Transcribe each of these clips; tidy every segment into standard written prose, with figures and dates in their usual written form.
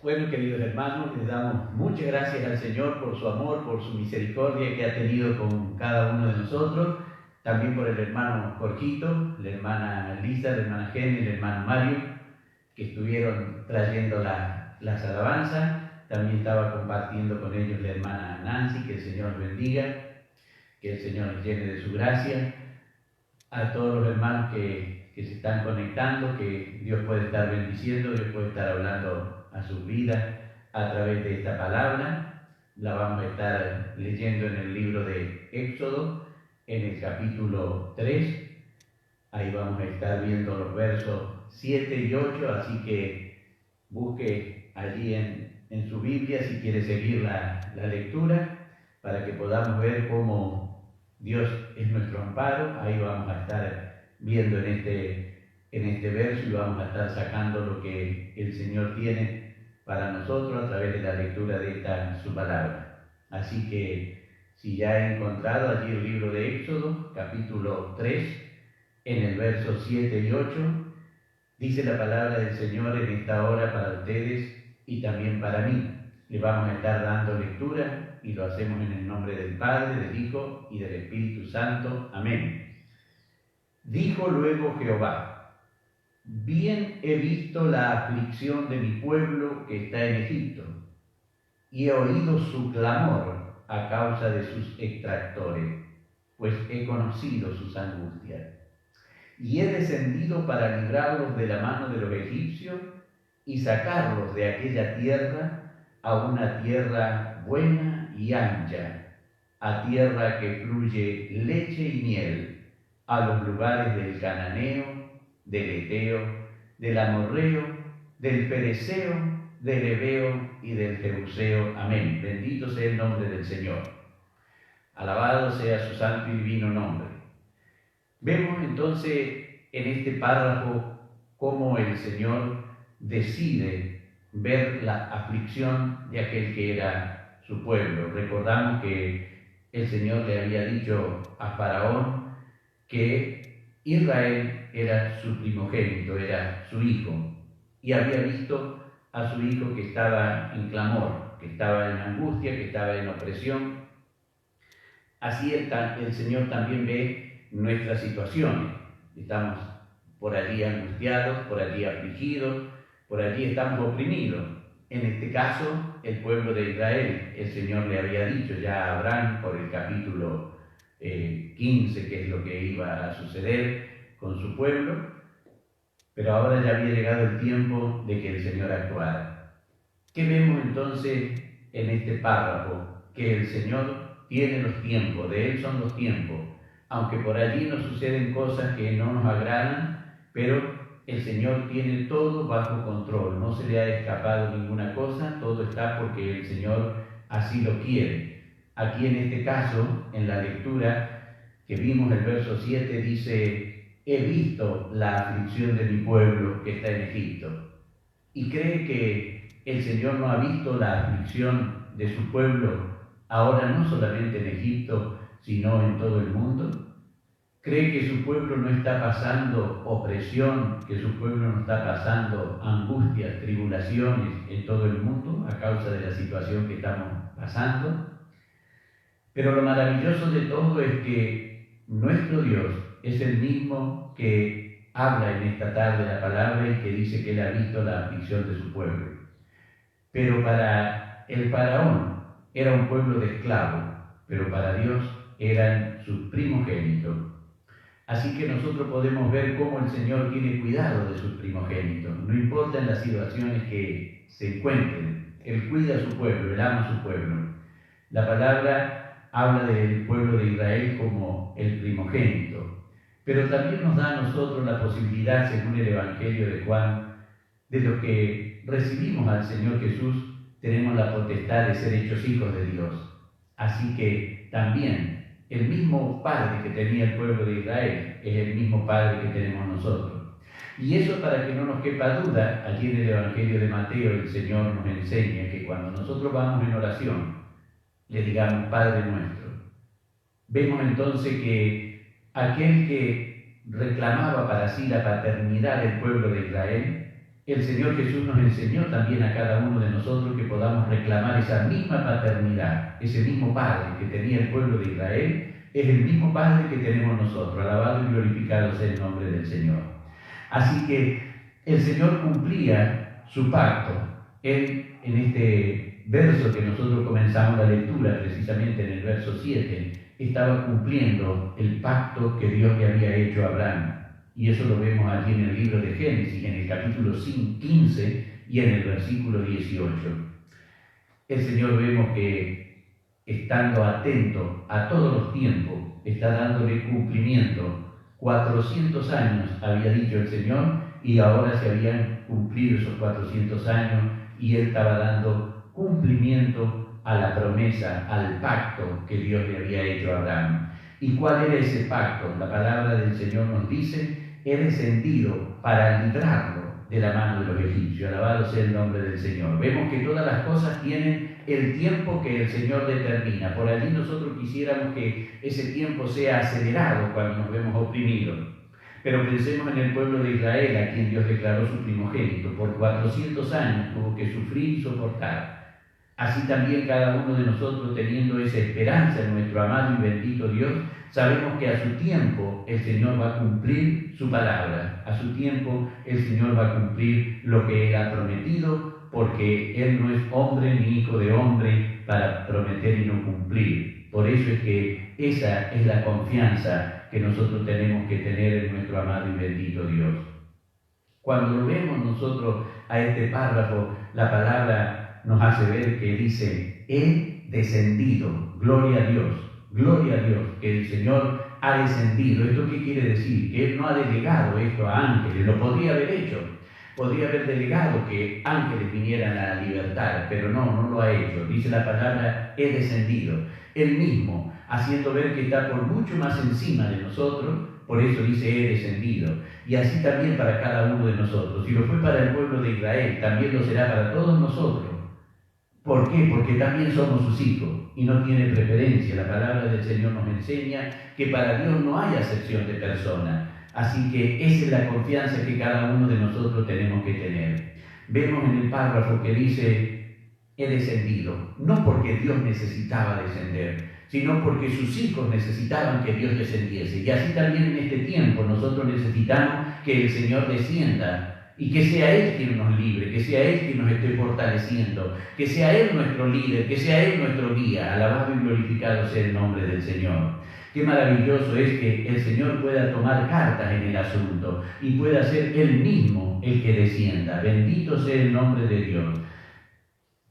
Bueno, queridos hermanos, les damos muchas gracias al Señor por su amor, por su misericordia que ha tenido con cada uno de nosotros, también por el hermano Jorgito, la hermana Lisa, la hermana Jenny, el hermano Mario, que estuvieron trayendo las alabanzas. También estaba compartiendo con ellos la hermana Nancy, que el Señor los bendiga, que el Señor les llene de su gracia. A todos los hermanos que se están conectando, que Dios puede estar bendiciendo, Dios puede estar hablando a sus vidas a través de esta palabra. La vamos a estar leyendo en el libro de Éxodo, en el capítulo 3. Ahí vamos a estar viendo los versos 7 y 8, así que busque allí en su Biblia si quiere seguir la lectura, para que podamos ver cómo Dios es nuestro amparo. Ahí vamos a estar viendo en este verso y vamos a estar sacando lo que el Señor tiene para nosotros a través de la lectura de su palabra. Así que si ya he encontrado allí el libro de Éxodo, capítulo 3, en el verso 7 y 8, dice la palabra del Señor en esta hora para ustedes y también para mí. Le vamos a estar dando lectura y lo hacemos en el nombre del Padre, del Hijo y del Espíritu Santo. Amén. Dijo luego Jehová: bien he visto la aflicción de mi pueblo que está en Egipto, y he oído su clamor a causa de sus extractores, pues he conocido sus angustias. Y he descendido para librarlos de la mano de los egipcios y sacarlos de aquella tierra a una tierra buena y ancha, a tierra que fluye leche y miel, a los lugares del cananeo, del eteo, del amorreo, del pereceo, del heveo y del jebuseo. Amén. Bendito sea el nombre del Señor. Alabado sea su santo y divino nombre. Vemos entonces en este párrafo cómo el Señor decide ver la aflicción de aquel que era su pueblo. Recordamos que el Señor le había dicho a Faraón que Israel era su primogénito, era su hijo, y había visto a su hijo que estaba en clamor, que estaba en angustia, que estaba en opresión. Así el Señor también ve nuestras situaciones. Estamos por allí angustiados, por allí afligidos, por allí estamos oprimidos. En este caso, el pueblo de Israel, el Señor le había dicho ya a Abraham por el capítulo 15, que es lo que iba a suceder con su pueblo, pero ahora ya había llegado el tiempo de que el Señor actuara. ¿Qué vemos entonces en este párrafo? Que el Señor tiene los tiempos, de Él son los tiempos, aunque por allí nos suceden cosas que no nos agradan, pero el Señor tiene todo bajo control, no se le ha escapado ninguna cosa, todo está porque el Señor así lo quiere. Aquí en este caso, en la lectura que vimos, el verso 7 dice: he visto la aflicción de mi pueblo que está en Egipto. ¿Y cree que el Señor no ha visto la aflicción de su pueblo ahora no solamente en Egipto, sino en todo el mundo? ¿Cree que su pueblo no está pasando opresión, que su pueblo no está pasando angustias, tribulaciones en todo el mundo a causa de la situación que estamos pasando? Pero lo maravilloso de todo es que nuestro Dios es el mismo que habla en esta tarde la palabra y que dice que Él ha visto la aflicción de su pueblo. Pero para el faraón era un pueblo de esclavos, pero para Dios eran sus primogénitos. Así que nosotros podemos ver cómo el Señor tiene cuidado de sus primogénitos. No importa en las situaciones que se encuentren, Él cuida a su pueblo, Él ama a su pueblo. La palabra habla del pueblo de Israel como el primogénito, pero también nos da a nosotros la posibilidad, según el Evangelio de Juan, de lo que recibimos al Señor Jesús, tenemos la potestad de ser hechos hijos de Dios. Así que también el mismo Padre que tenía el pueblo de Israel es el mismo Padre que tenemos nosotros. Y eso, para que no nos quepa duda, allí en el Evangelio de Mateo el Señor nos enseña que cuando nosotros vamos en oración, le digamos Padre nuestro. Vemos entonces que aquel que reclamaba para sí la paternidad del pueblo de Israel el Señor Jesús nos enseñó también a cada uno de nosotros que podamos reclamar esa misma paternidad, ese mismo Padre que tenía el pueblo de Israel, es el mismo Padre que tenemos nosotros. Alabado y glorificado sea el nombre del Señor. Así que el Señor cumplía su pacto. Él, en este verso que nosotros comenzamos la lectura, precisamente en el verso 7, estaba cumpliendo el pacto que Dios le había hecho a Abraham. Y eso lo vemos allí en el libro de Génesis, en el capítulo 15 y en el versículo 18. El Señor vemos que, estando atento a todos los tiempos, está dándole cumplimiento. 400 años había dicho el Señor y ahora se habían cumplido esos 400 años y Él estaba dando cumplimiento a la promesa, al pacto que Dios le había hecho a Abraham. ¿Y cuál era ese pacto? La palabra del Señor nos dice: he descendido para librarlo de la mano de los egipcios. Alabado sea el nombre del Señor. Vemos que todas las cosas tienen el tiempo que el Señor determina. Por allí nosotros quisiéramos que ese tiempo sea acelerado cuando nos vemos oprimidos. Pero pensemos en el pueblo de Israel, a quien Dios declaró su primogénito. Por 400 años tuvo que sufrir y soportar. Así también cada uno de nosotros, teniendo esa esperanza en nuestro amado y bendito Dios, sabemos que a su tiempo el Señor va a cumplir su palabra. A su tiempo el Señor va a cumplir lo que Él ha prometido, porque Él no es hombre ni hijo de hombre para prometer y no cumplir. Por eso es que esa es la confianza que nosotros tenemos que tener en nuestro amado y bendito Dios. Cuando lo vemos nosotros a este párrafo, la palabra nos hace ver que dice: he descendido, gloria a Dios, que el Señor ha descendido. ¿Esto qué quiere decir? Que Él no ha delegado esto a ángeles, lo podría haber hecho, podría haber delegado que ángeles vinieran a la libertad, pero no lo ha hecho. Dice la palabra: he descendido, Él mismo, haciendo ver que está por mucho más encima de nosotros. Por eso dice: he descendido. Y así también para cada uno de nosotros. Si lo fue para el pueblo de Israel, también lo será para todos nosotros. ¿Por qué? Porque también somos sus hijos y no tiene preferencia. La palabra del Señor nos enseña que para Dios no hay acepción de persona. Así que esa es la confianza que cada uno de nosotros tenemos que tener. Vemos en el párrafo que dice: he descendido, no porque Dios necesitaba descender, sino porque sus hijos necesitaban que Dios descendiese. Y así también en este tiempo nosotros necesitamos que el Señor descienda y que sea Él quien nos libre, que sea Él quien nos esté fortaleciendo, que sea Él nuestro líder, que sea Él nuestro guía. Alabado y glorificado sea el nombre del Señor. Qué maravilloso es que el Señor pueda tomar cartas en el asunto y pueda ser Él mismo el que descienda. Bendito sea el nombre de Dios.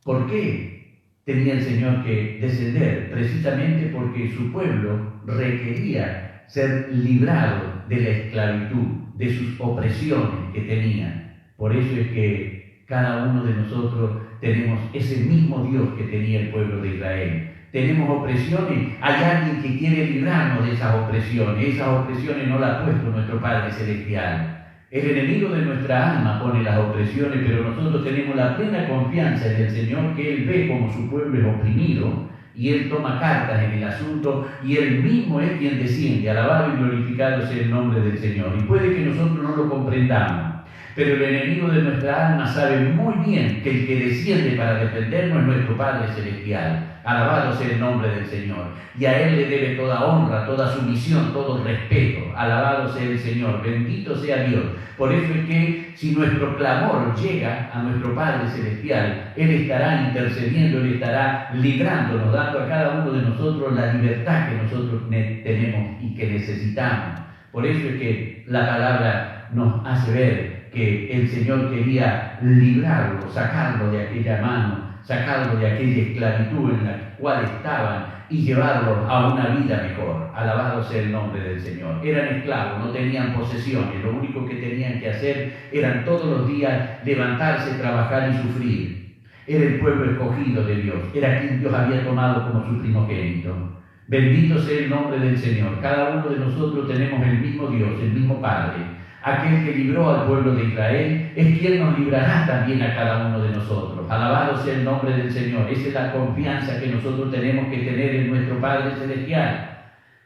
¿Por qué tenía el Señor que descender? Precisamente porque su pueblo requería ser librado de la esclavitud, de sus opresiones que tenían. Por eso es que cada uno de nosotros tenemos ese mismo Dios que tenía el pueblo de Israel. Tenemos opresiones, hay alguien que quiere librarnos de esas opresiones. Esas opresiones no las ha puesto nuestro Padre Celestial. El enemigo de nuestra alma pone las opresiones, pero nosotros tenemos la plena confianza en el Señor, que Él ve como su pueblo es oprimido y Él toma cartas en el asunto y Él mismo es quien desciende. Alabado y glorificado sea el nombre del Señor. Y puede que nosotros no lo comprendamos, pero el enemigo de nuestra alma sabe muy bien que el que desciende para defendernos es nuestro Padre Celestial. Alabado sea el nombre del Señor. Y a Él le debe toda honra, toda sumisión, todo respeto. Alabado sea el Señor. Bendito sea Dios. Por eso es que si nuestro clamor llega a nuestro Padre Celestial, Él estará intercediendo, Él estará librándonos, dando a cada uno de nosotros la libertad que nosotros tenemos y que necesitamos. Por eso es que la palabra nos hace ver que el Señor quería librarlo, sacarlo de aquella mano, sacarlo de aquella esclavitud en la cual estaban y llevarlos a una vida mejor. Alabado sea el nombre del Señor. Eran esclavos, no tenían posesiones, lo único que tenían que hacer eran todos los días levantarse, trabajar y sufrir. Era el pueblo escogido de Dios, era quien Dios había tomado como su primogénito. Bendito sea el nombre del Señor. Cada uno de nosotros tenemos el mismo Dios, el mismo Padre. Aquel que libró al pueblo de Israel es quien nos librará también a cada uno de nosotros. Alabado sea el nombre del Señor. Esa es la confianza que nosotros tenemos que tener en nuestro Padre Celestial.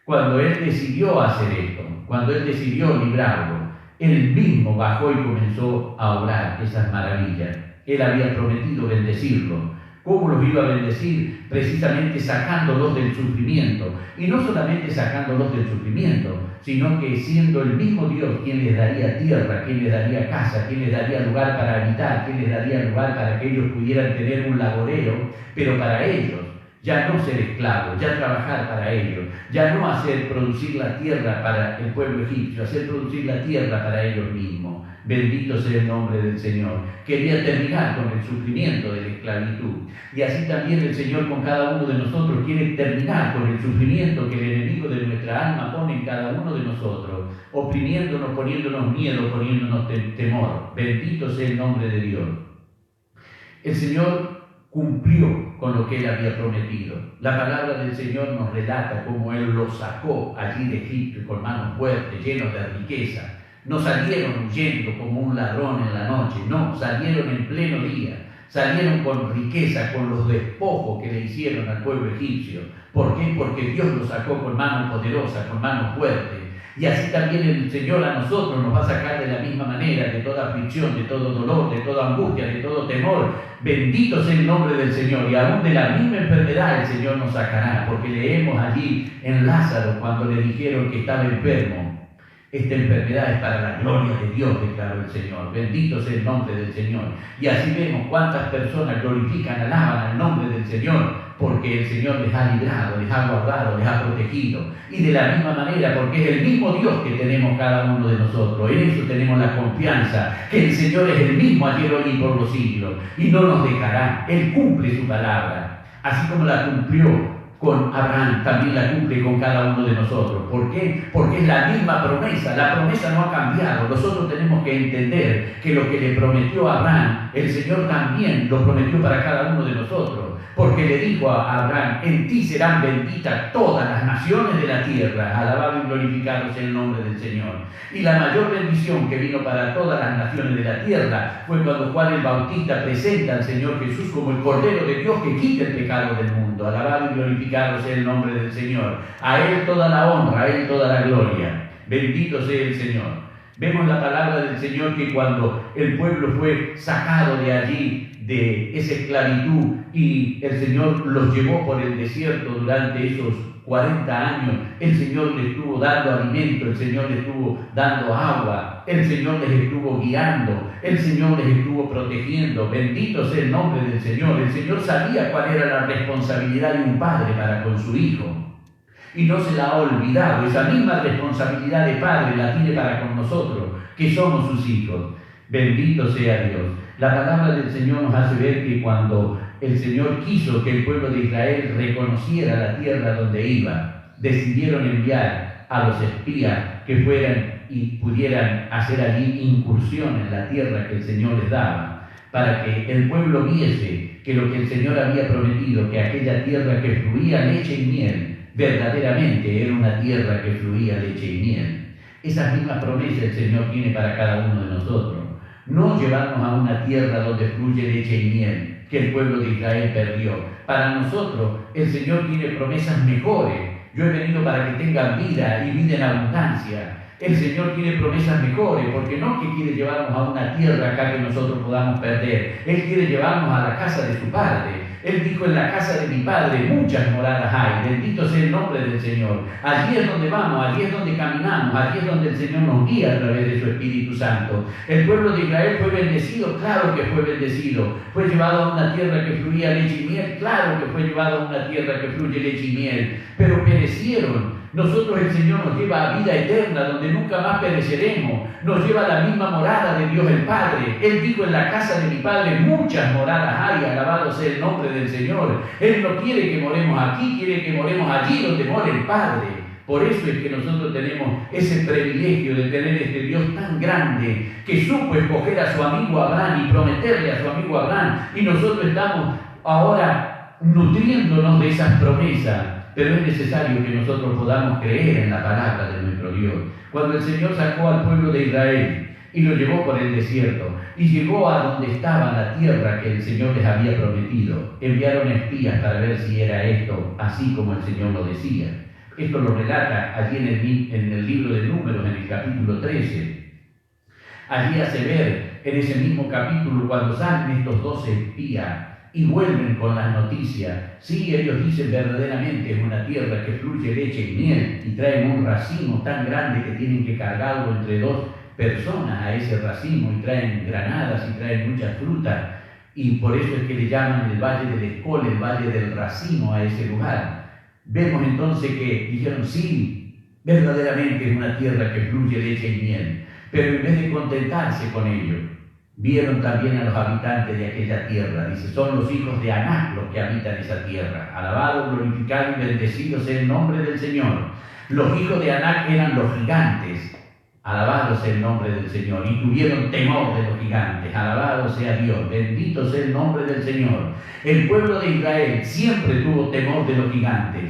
Cuando Él decidió hacer esto, cuando Él decidió librarlo, Él mismo bajó y comenzó a obrar esas maravillas. Él había prometido bendecirlo. ¿Cómo los iba a bendecir? Precisamente sacándolos del sufrimiento. Y no solamente sacándolos del sufrimiento, sino que siendo el mismo Dios quien les daría tierra, quien les daría casa, quien les daría lugar para habitar, quien les daría lugar para que ellos pudieran tener un laboreo, pero para ellos, ya no ser esclavos, ya trabajar para ellos, ya no hacer producir la tierra para el pueblo egipcio, hacer producir la tierra para ellos mismos. Bendito sea el nombre del Señor. Quería terminar con el sufrimiento de la esclavitud. Y así también el Señor con cada uno de nosotros quiere terminar con el sufrimiento que el enemigo de nuestra alma pone en cada uno de nosotros, oprimiéndonos, poniéndonos miedo, poniéndonos temor. Bendito sea el nombre de Dios. El Señor cumplió con lo que Él había prometido. La palabra del Señor nos relata cómo Él los sacó allí de Egipto con manos fuertes, llenos de riqueza. No salieron huyendo como un ladrón en la noche, no, salieron en pleno día, salieron con riqueza, con los despojos que le hicieron al pueblo egipcio. ¿Por qué? Porque Dios los sacó con mano poderosa, con mano fuerte. Y así también el Señor a nosotros nos va a sacar de la misma manera, de toda aflicción, de todo dolor, de toda angustia, de todo temor. Bendito sea el nombre del Señor. Y aún de la misma enfermedad el Señor nos sacará, porque leemos allí en Lázaro cuando le dijeron que estaba enfermo. Esta enfermedad es para la gloria de Dios, declaró el Señor. Bendito sea el nombre del Señor. Y así vemos cuántas personas glorifican, alaban al nombre del Señor, porque el Señor les ha librado, les ha guardado, les ha protegido. Y de la misma manera, porque es el mismo Dios que tenemos cada uno de nosotros. En eso tenemos la confianza, que el Señor es el mismo ayer, hoy y por los siglos. Y no nos dejará. Él cumple su palabra. Así como la cumplió con Abraham, también la cumple con cada uno de nosotros. ¿Por qué? Porque es la misma promesa. La promesa no ha cambiado. Nosotros tenemos que entender que lo que le prometió a Abraham, el Señor también lo prometió para cada uno de nosotros. Porque le dijo a Abraham: en ti serán benditas todas las naciones de la tierra. Alabado y glorificado sea el nombre del Señor. Y la mayor bendición que vino para todas las naciones de la tierra fue cuando Juan el Bautista presenta al Señor Jesús como el Cordero de Dios que quita el pecado del mundo. Alabado y glorificado sea el nombre del Señor. A Él toda la honra, a Él toda la gloria. Bendito sea el Señor. Vemos la palabra del Señor que cuando el pueblo fue sacado de allí, de esa esclavitud, y el Señor los llevó por el desierto durante esos 40 años, el Señor les estuvo dando alimento, el Señor les estuvo dando agua, el Señor les estuvo guiando, el Señor les estuvo protegiendo. Bendito sea el nombre del Señor. El Señor sabía cuál era la responsabilidad de un padre para con su hijo. Y no se la ha olvidado. Esa misma responsabilidad de padre la tiene para con nosotros, que somos sus hijos. Bendito sea Dios. La palabra del Señor nos hace ver que cuando el Señor quiso que el pueblo de Israel reconociera la tierra donde iba, decidieron enviar a los espías que fueran y pudieran hacer allí incursión en la tierra que el Señor les daba, para que el pueblo viese que lo que el Señor había prometido, que aquella tierra que fluía leche y miel, verdaderamente era una tierra que fluía leche y miel. Esa misma promesa el Señor tiene para cada uno de nosotros. No llevarnos a una tierra donde fluye leche y miel, que el pueblo de Israel perdió. Para nosotros el Señor tiene promesas mejores. Yo he venido para que tengan vida y vida en abundancia. El Señor tiene promesas mejores, porque no que quiere llevarnos a una tierra acá que nosotros podamos perder. Él quiere llevarnos a la casa de su Padre. Él dijo: en la casa de mi Padre muchas moradas hay. Bendito sea el nombre del Señor. Allí es donde vamos, allí es donde caminamos, allí es donde el Señor nos guía a través de su Espíritu Santo. El pueblo de Israel fue bendecido, claro que fue bendecido. Fue llevado a una tierra que fluía leche y miel, claro que fue llevado a una tierra que fluye leche y miel. Pero perecieron. Nosotros el Señor nos lleva a vida eterna, donde nunca más pereceremos. Nos lleva a la misma morada de Dios el Padre. Él dijo: en la casa de mi Padre muchas moradas hay. Alabado sea el nombre del Señor. Él no quiere que moremos aquí, quiere que moremos allí donde mora el Padre. Por eso es que nosotros tenemos ese privilegio de tener este Dios tan grande, que supo escoger a su amigo Abraham y prometerle a su amigo Abraham. Y nosotros estamos ahora nutriéndonos de esas promesas. Pero es necesario que nosotros podamos creer en la palabra de nuestro Dios. Cuando el Señor sacó al pueblo de Israel y lo llevó por el desierto y llegó a donde estaba la tierra que el Señor les había prometido, enviaron espías para ver si era esto así como el Señor lo decía. Esto lo relata allí en el libro de Números, en el capítulo 13. Allí hace ver, en ese mismo capítulo, cuando salen estos 12 espías y vuelven con las noticias, sí, ellos dicen verdaderamente es una tierra que fluye leche y miel, y traen un racimo tan grande que tienen que cargarlo entre 2 personas a ese racimo, y traen granadas y traen muchas frutas, y por eso es que le llaman el Valle del Escol, el Valle del Racimo a ese lugar. Vemos entonces que dijeron, sí, verdaderamente es una tierra que fluye leche y miel, pero en vez de contentarse con ello, vieron también a los habitantes de aquella tierra. Dice, son los hijos de Anac los que habitan esa tierra. Alabado, glorificado y bendecido sea el nombre del Señor. Los hijos de Anac eran los gigantes. Alabado sea el nombre del Señor. Y tuvieron temor de los gigantes. Alabado sea Dios. Bendito sea el nombre del Señor. El pueblo de Israel siempre tuvo temor de los gigantes,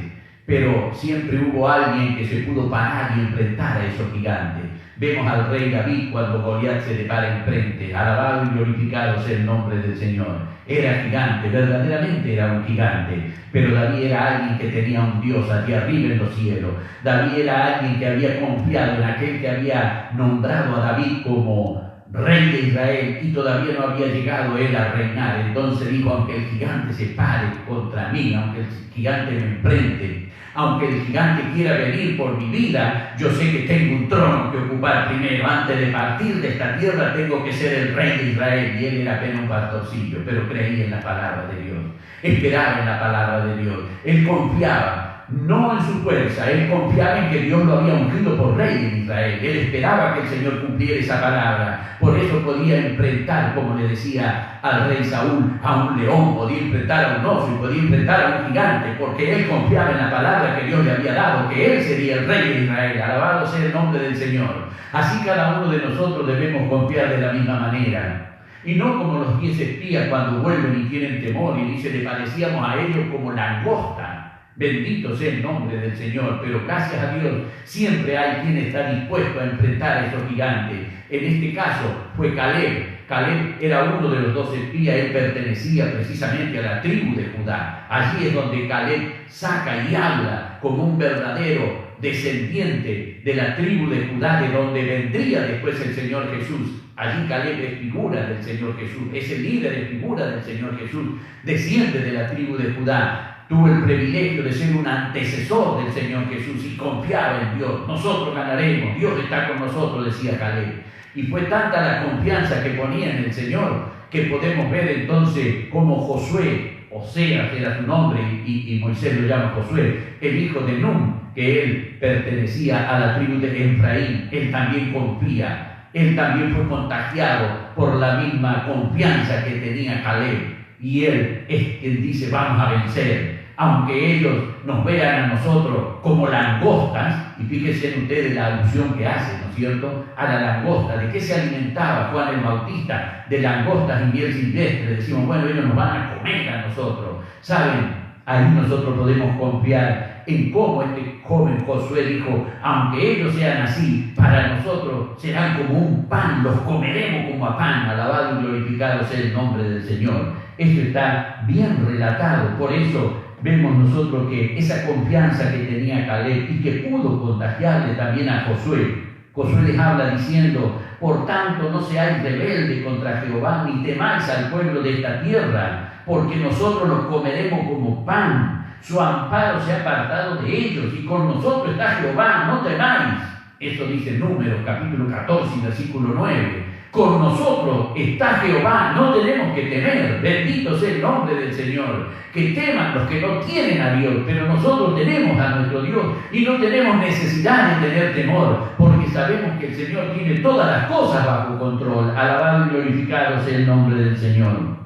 pero siempre hubo alguien que se pudo parar y enfrentar a esos gigantes. Vemos al rey David cuando Goliat se le para enfrente. Alabado y glorificado sea el nombre del Señor. Era gigante, verdaderamente era un gigante, pero David era alguien que tenía un Dios allí arriba en los cielos. David era alguien que había confiado en aquel que había nombrado a David como rey de Israel y todavía no había llegado él a reinar. Entonces dijo, aunque el gigante se pare contra mí, aunque el gigante me enfrente, aunque el gigante quiera venir por mi vida, yo sé que tengo un trono que ocupar primero. Antes de partir de esta tierra tengo que ser el rey de Israel. Y él era apenas un pastorcillo, pero creía en la palabra de Dios, esperaba en la palabra de Dios. Él confiaba no en su fuerza, él confiaba en que Dios lo había ungido por rey en Israel. Él esperaba que el Señor cumpliera esa palabra. Por eso podía enfrentar, como le decía al rey Saúl, a un león, podía enfrentar a un oso y podía enfrentar a un gigante, porque él confiaba en la palabra que Dios le había dado, que él sería el rey de Israel. Alabado sea el nombre del Señor. Así cada uno de nosotros debemos confiar de la misma manera. Y no como los 10 espías cuando vuelven y tienen temor y dicen, le parecíamos a ellos como langosta. Bendito sea el nombre del Señor, pero gracias a Dios siempre hay quien está dispuesto a enfrentar a esos gigantes. En este caso fue Caleb. Caleb era uno de los 12 espías, él pertenecía precisamente a la tribu de Judá. Allí es donde Caleb saca y habla como un verdadero descendiente de la tribu de Judá, de donde vendría después el Señor Jesús. Allí Caleb es figura del Señor Jesús, es el líder, es figura del Señor Jesús, desciende de la tribu de Judá. Tuvo el privilegio de ser un antecesor del Señor Jesús y confiaba en Dios. Nosotros ganaremos, Dios está con nosotros, decía Caleb. Y fue tanta la confianza que ponía en el Señor que podemos ver entonces como Josué, Oseas era su nombre y Moisés lo llama Josué, el hijo de Nun, que él pertenecía a la tribu de Efraín, él también confía, él también fue contagiado por la misma confianza que tenía Caleb. Y él es quien dice, vamos a vencer. Aunque ellos nos vean a nosotros como langostas, y fíjense ustedes la alusión que hacen, ¿no es cierto?, a la langosta. ¿De qué se alimentaba Juan el Bautista? De langostas y miel silvestre. Decimos, bueno, ellos nos van a comer a nosotros. ¿Saben? Ahí nosotros podemos confiar en cómo este joven Josué dijo, aunque ellos sean así, para nosotros serán como un pan, los comeremos como a pan. Alabado y glorificado sea el nombre del Señor. Esto está bien relatado, por eso vemos nosotros que esa confianza que tenía Caleb y que pudo contagiarle también a Josué. Josué les habla diciendo, por tanto no seáis rebeldes contra Jehová, ni temáis al pueblo de esta tierra, porque nosotros los comeremos como pan. Su amparo se ha apartado de ellos, y con nosotros está Jehová, no temáis. Eso dice Números, capítulo 14, versículo 9. Con nosotros está Jehová, no tenemos que temer. Bendito sea el nombre del Señor. Que teman los que no tienen a Dios, pero nosotros tenemos a nuestro Dios y no tenemos necesidad de tener temor, porque sabemos que el Señor tiene todas las cosas bajo control. Alabado y glorificado sea el nombre del Señor.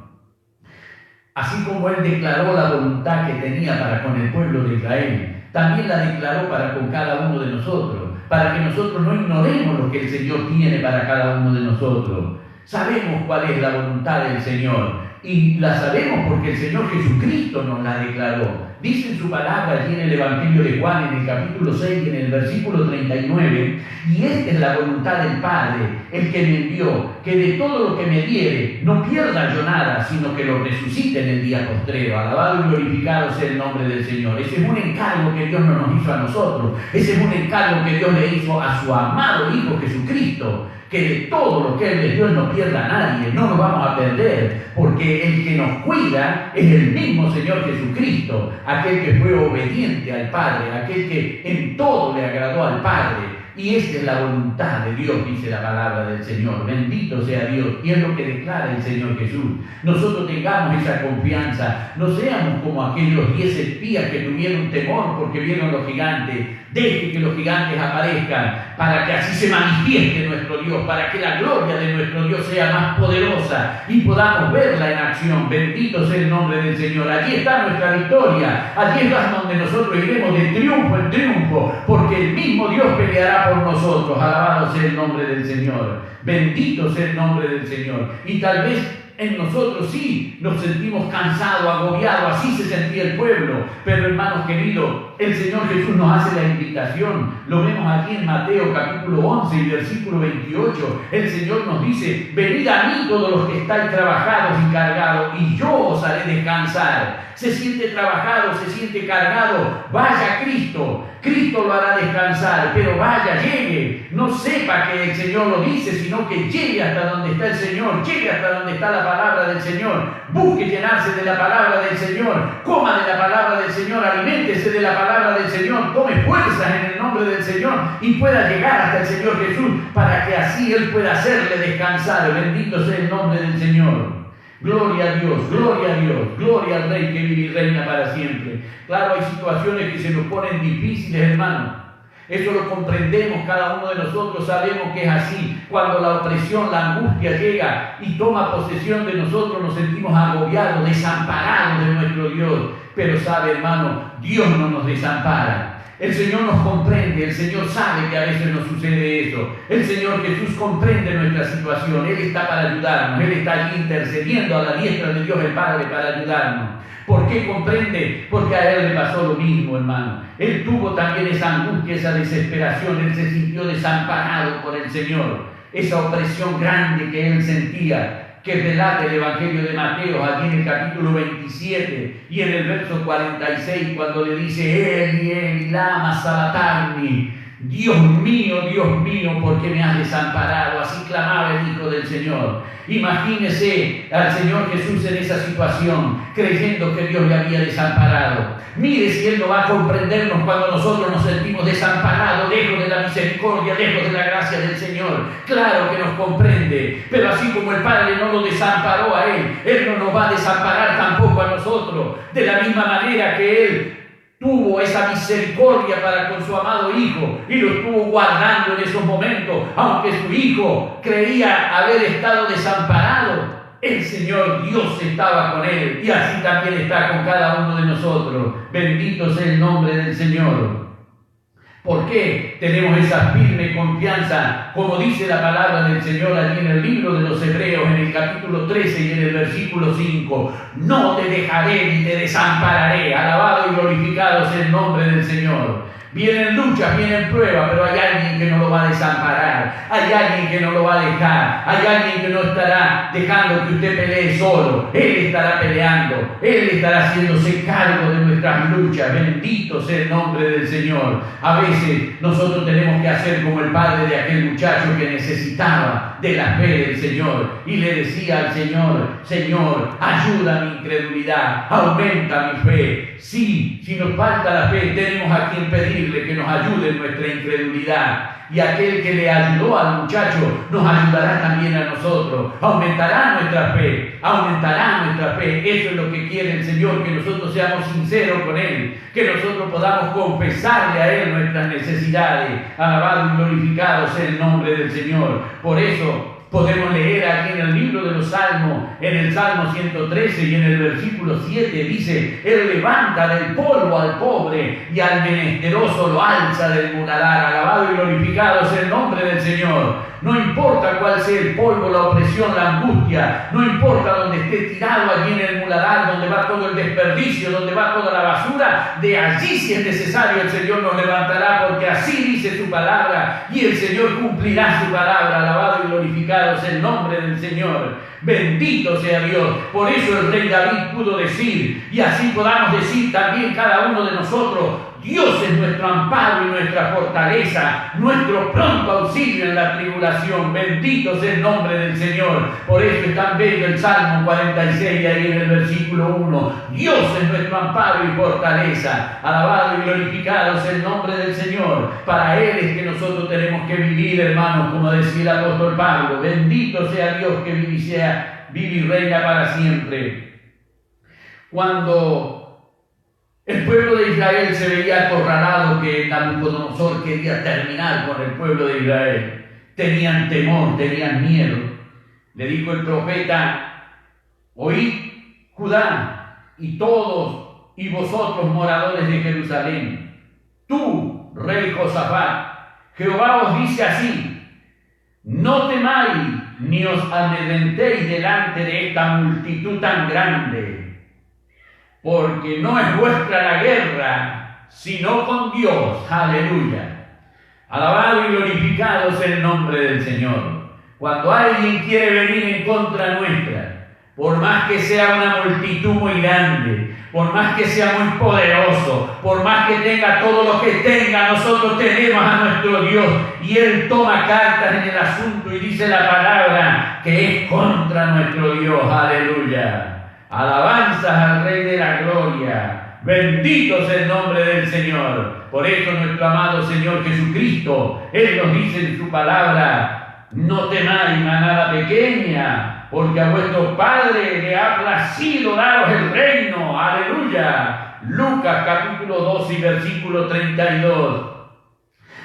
Así como Él declaró la voluntad que tenía para con el pueblo de Israel, también la declaró para con cada uno de nosotros, para que nosotros no ignoremos lo que el Señor tiene para cada uno de nosotros. Sabemos cuál es la voluntad del Señor Y la sabemos porque el Señor Jesucristo nos la declaró. Dice en su palabra allí en el Evangelio de Juan, en el capítulo 6, en el versículo 39, y esta es la voluntad del Padre, el que me envió, que de todo lo que me diere no pierda yo nada, sino que lo resucite en el día postrero. Alabado y glorificado sea el nombre del Señor. Ese es un encargo que Dios no nos hizo a nosotros. Ese es un encargo que Dios le hizo a su amado Hijo Jesucristo, que de todo lo que Él le dio no pierda a nadie, no nos vamos a perder, porque el que nos cuida es el mismo Señor Jesucristo, aquel que fue obediente al Padre, aquel que en todo le agradó al Padre. Y esa es la voluntad de Dios, dice la palabra del Señor. Bendito sea Dios. Y es lo que declara el Señor Jesús. Nosotros tengamos esa confianza. No seamos como aquellos 10 espías que tuvieron temor porque vieron los gigantes. Deje que los gigantes aparezcan para que así se manifieste nuestro Dios, para que la gloria de nuestro Dios sea más poderosa y podamos verla en acción. Bendito sea el nombre del Señor. Allí está nuestra victoria. Allí es donde nosotros iremos de triunfo en triunfo, porque el mismo Dios peleará por nosotros. Alabado sea el nombre del Señor. Bendito sea el nombre del Señor. Y tal vez en nosotros sí nos sentimos cansados, agobiados, así se sentía el pueblo. Pero hermanos queridos, el Señor Jesús nos hace la invitación. Lo vemos aquí en Mateo capítulo 11 y versículo 28. El Señor nos dice: venid a mí todos los que estáis trabajados y cargados, y yo os haré descansar. Se siente trabajado, se siente cargado, vaya a Cristo. Cristo lo hará descansar, pero vaya, llegue. No sepa que el Señor lo dice, sino que llegue hasta donde está el Señor, llegue hasta donde está la palabra del Señor. Busque llenarse de la palabra del Señor, coma de la palabra del Señor, aliméntese de la palabra del Señor, tome fuerzas en el nombre del Señor y pueda llegar hasta el Señor Jesús para que así Él pueda hacerle descansar. Bendito sea el nombre del Señor. Gloria a Dios, gloria a Dios, gloria al Rey que vive y reina para siempre. Claro, hay situaciones que se nos ponen difíciles, hermanos. Eso lo comprendemos, cada uno de nosotros sabemos que es así. Cuando la opresión, la angustia llega y toma posesión de nosotros, nos sentimos agobiados, desamparados de nuestro Dios. Pero sabe, hermano, Dios no nos desampara. El Señor nos comprende, el Señor sabe que a veces nos sucede eso. El Señor Jesús comprende nuestra situación, Él está para ayudarnos, Él está allí intercediendo a la diestra de Dios el Padre para ayudarnos. ¿Por qué comprende? Porque a Él le pasó lo mismo, hermano. Él tuvo también esa angustia, esa desesperación, Él se sintió desamparado por el Señor. Esa opresión grande que Él sentía, que relata el Evangelio de Mateo, aquí en el capítulo 27 y en el verso 46, cuando le dice: Eli, Eli, lama sabachthani, Dios mío, ¿por qué me has desamparado? Así clamaba el Hijo del Señor. Imagínese al Señor Jesús en esa situación, creyendo que Dios le había desamparado. Mire si Él no va a comprendernos cuando nosotros nos sentimos desamparados, lejos de la misericordia, lejos de la gracia del Señor. Claro que nos comprende, pero así como el Padre no lo desamparó a Él, Él no nos va a desamparar tampoco a nosotros. De la misma manera que Él tuvo esa misericordia para con su amado Hijo y lo estuvo guardando en esos momentos, aunque su Hijo creía haber estado desamparado. El Señor Dios estaba con Él y así también está con cada uno de nosotros. Bendito sea el nombre del Señor. ¿Por qué tenemos esa firme confianza? Como dice la palabra del Señor allí en el libro de los Hebreos, en el capítulo 13 y en el versículo 5. No te dejaré ni te desampararé. Alabado y glorificado sea el nombre del Señor. Vienen luchas, vienen pruebas, pero hay alguien que no lo va a desamparar. Hay alguien que no lo va a dejar. Hay alguien que no estará dejando que usted pelee solo. Él estará peleando. Él estará haciéndose cargo de nuestras luchas. Bendito sea el nombre del Señor. A veces nosotros tenemos que hacer como el padre de aquel muchacho que necesitaba de la fe del Señor. Y le decía al Señor: Señor, ayuda mi incredulidad, aumenta mi fe. Sí, si nos falta la fe, tenemos a quien pedirle que nos ayude en nuestra incredulidad. Y aquel que le ayudó al muchacho nos ayudará también a nosotros. Aumentará nuestra fe, aumentará nuestra fe. Eso es lo que quiere el Señor, que nosotros seamos sinceros con Él, que nosotros podamos confesarle a Él nuestras necesidades. Alabado y glorificado sea el nombre del Señor. Por eso Podemos leer aquí en el libro de los Salmos, en el Salmo 113 y en el versículo 7 dice: Él levanta del polvo al pobre y al menesteroso lo alza del muladar. Alabado y glorificado sea el nombre del Señor. No importa cuál sea el polvo, la opresión, la angustia, no importa donde esté tirado allí en el muladar, donde va todo el desperdicio, donde va toda la basura, de allí, si es necesario, el Señor nos levantará, porque así dice su palabra, y el Señor cumplirá su palabra. Alabado y glorificado sea el nombre del Señor. Bendito sea Dios. Por eso el rey David pudo decir, y así podamos decir también cada uno de nosotros: Dios es nuestro amparo y nuestra fortaleza, nuestro pronto auxilio en la tribulación. Bendito sea el nombre del Señor. Por eso es tan bello el Salmo 46, ahí en el versículo 1. Dios es nuestro amparo y fortaleza. Alabado y glorificado sea el nombre del Señor. Para Él es que nosotros tenemos que vivir, hermanos, como decía el apóstol Pablo. Bendito sea Dios que vive y reina para siempre. Cuando el pueblo de Israel se veía acorralado, que Nabucodonosor quería terminar con el pueblo de Israel, tenían temor, tenían miedo. Le dijo el profeta: oíd, Judá, y todos, y vosotros, moradores de Jerusalén, tú, rey Josafat, Jehová os dice así: no temáis ni os amedrentéis delante de esta multitud tan grande, porque no es vuestra la guerra, sino con Dios. Aleluya. Alabado y glorificado sea el nombre del Señor. Cuando alguien quiere venir en contra nuestra, por más que sea una multitud muy grande, por más que sea muy poderoso, por más que tenga todo lo que tenga, nosotros tenemos a nuestro Dios, y Él toma cartas en el asunto y dice la palabra que es contra nuestro Dios. Aleluya. Alabanzas al Rey de la Gloria. Bendito sea el nombre del Señor. Por eso nuestro amado Señor Jesucristo, Él nos dice en su palabra: no temáis, manada pequeña, porque a vuestro Padre le ha placido daros el reino. Aleluya. Lucas capítulo 12 y versículo 32.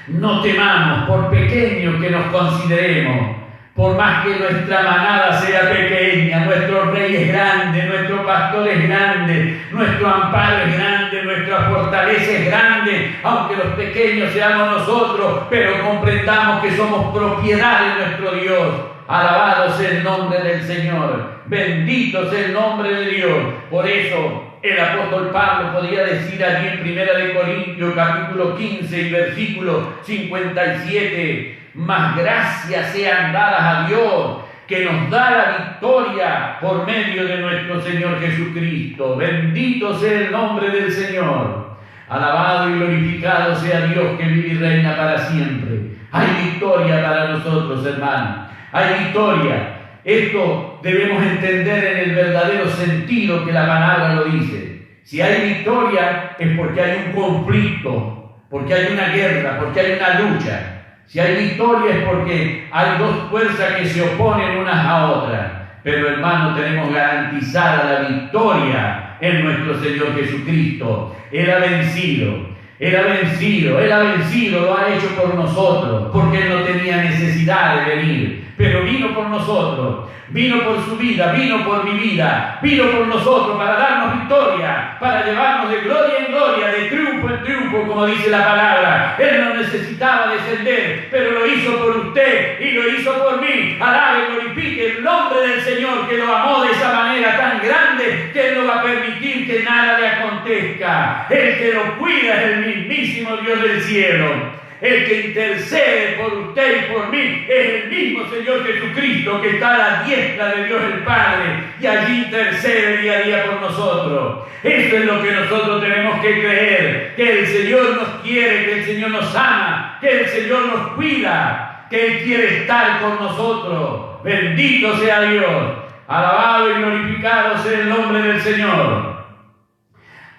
No temamos, por pequeños que nos consideremos, por más que nuestra manada sea pequeña, nuestro rey es grande, nuestro pastor es grande, nuestro amparo es grande, nuestra fortaleza es grande, aunque los pequeños seamos nosotros, pero comprendamos que somos propiedad de nuestro Dios. Alabado sea el nombre del Señor. Bendito sea el nombre de Dios. Por eso el apóstol Pablo podía decir allí en 1 Corintios capítulo 15 y versículo 57: mas gracias sean dadas a Dios, que nos da la victoria por medio de nuestro Señor Jesucristo. Bendito sea el nombre del Señor. Alabado y glorificado sea Dios que vive y reina para siempre. Hay victoria para nosotros, hermanos. Hay victoria. Esto debemos entender en el verdadero sentido que la palabra lo dice. Si hay victoria es porque hay un conflicto, porque hay una guerra, porque hay una lucha. Si hay victoria es porque hay dos fuerzas que se oponen unas a otras. Pero, hermano, tenemos garantizada la victoria en nuestro Señor Jesucristo. Él ha vencido, Él ha vencido, Él ha vencido, lo ha hecho por nosotros, porque Él no tenía necesidad de venir, pero vino por nosotros, vino por su vida, vino por mi vida, vino por nosotros para darnos victoria, para llevarnos de gloria en gloria, de triunfo en triunfo, como dice la palabra. Él no necesitaba descender, pero lo hizo por usted y lo hizo por mí. Alabe y glorifique el nombre del Señor, que lo amó de esa manera tan grande que Él no va a permitir que nada le acontezca. El que lo cuida es el mismísimo Dios del cielo. El que intercede por usted y por mí es el mismo Señor Jesucristo, que está a la diestra de Dios el Padre, y allí intercede día a día por nosotros. Eso es lo que nosotros tenemos que creer, que el Señor nos quiere, que el Señor nos ama, que el Señor nos cuida, que Él quiere estar con nosotros. Bendito sea Dios. Alabado y glorificado sea el nombre del Señor.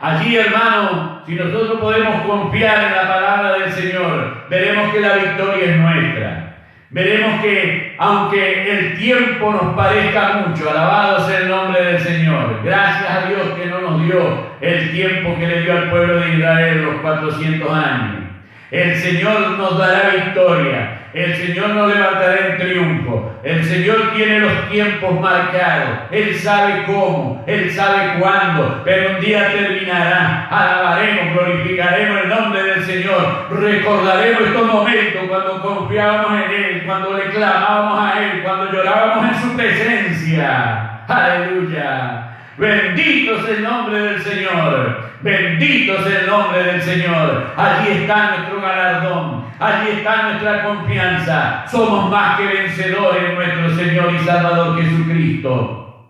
Allí, hermano, si nosotros podemos confiar en la palabra del Señor, veremos que la victoria es nuestra. Veremos que, aunque el tiempo nos parezca mucho, alabado sea el nombre del Señor. Gracias a Dios que no nos dio el tiempo que le dio al pueblo de Israel, los 400 años. El Señor nos dará victoria. El Señor nos levantará en triunfo. El Señor tiene los tiempos marcados. Él sabe cómo, Él sabe cuándo, pero un día terminará. Alabaremos, glorificaremos el nombre del Señor. Recordaremos estos momentos cuando confiábamos en Él, cuando le clamábamos a Él, cuando llorábamos en su presencia. Aleluya. Bendito sea el nombre del Señor. Bendito sea el nombre del Señor. Allí está nuestro galardón. Allí está nuestra confianza. Somos más que vencedores en nuestro Señor y Salvador Jesucristo.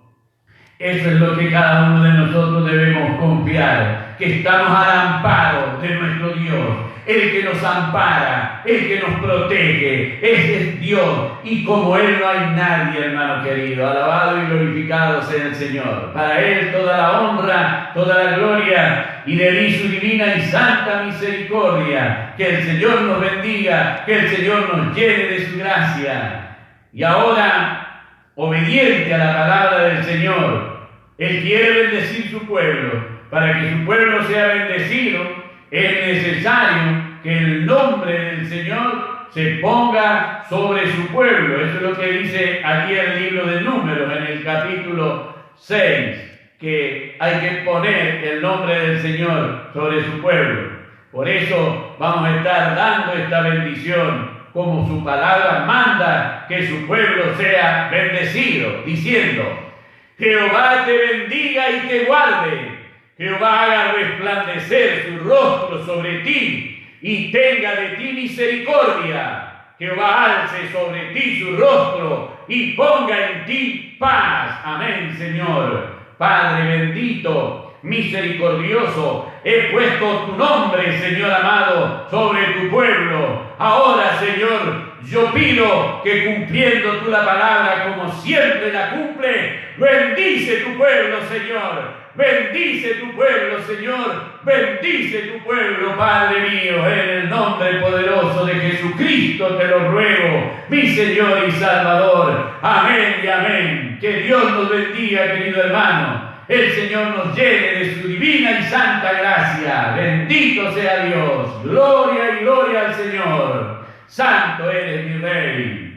Eso es lo que cada uno de nosotros debemos confiar, que estamos al amparo de nuestro Dios. El que nos ampara, el que nos protege, ese es Dios. Y como Él no hay nadie, hermano querido. Alabado y glorificado sea el Señor. Para Él toda la honra, toda la gloria, y de mí su divina y santa misericordia. Que el Señor nos bendiga, que el Señor nos llene de su gracia. Y ahora, obediente a la palabra del Señor, Él quiere bendecir su pueblo. Para que su pueblo sea bendecido, es necesario que el nombre del Señor se ponga sobre su pueblo. Eso es lo que dice aquí el libro de Números, en el capítulo 6, que hay que poner el nombre del Señor sobre su pueblo. Por eso vamos a estar dando esta bendición, como su palabra manda que su pueblo sea bendecido, diciendo: Jehová te bendiga y te guarde. Jehová haga resplandecer su rostro sobre ti y tenga de ti misericordia. Jehová alce sobre ti su rostro y ponga en ti paz. Amén, Señor. Padre bendito, misericordioso, he puesto tu nombre, Señor amado, sobre tu pueblo. Ahora, Señor, yo pido que cumpliendo tú la palabra como siempre la cumple, bendice tu pueblo, Señor. Bendice tu pueblo, Señor. Bendice tu pueblo, Padre mío. En el nombre poderoso de Jesucristo te lo ruego, mi Señor y Salvador. Amén y amén. Que Dios nos bendiga, querido hermano. El Señor nos llene de su divina y santa gracia. Bendito sea Dios. Gloria y gloria al Señor. Santo eres mi Rey.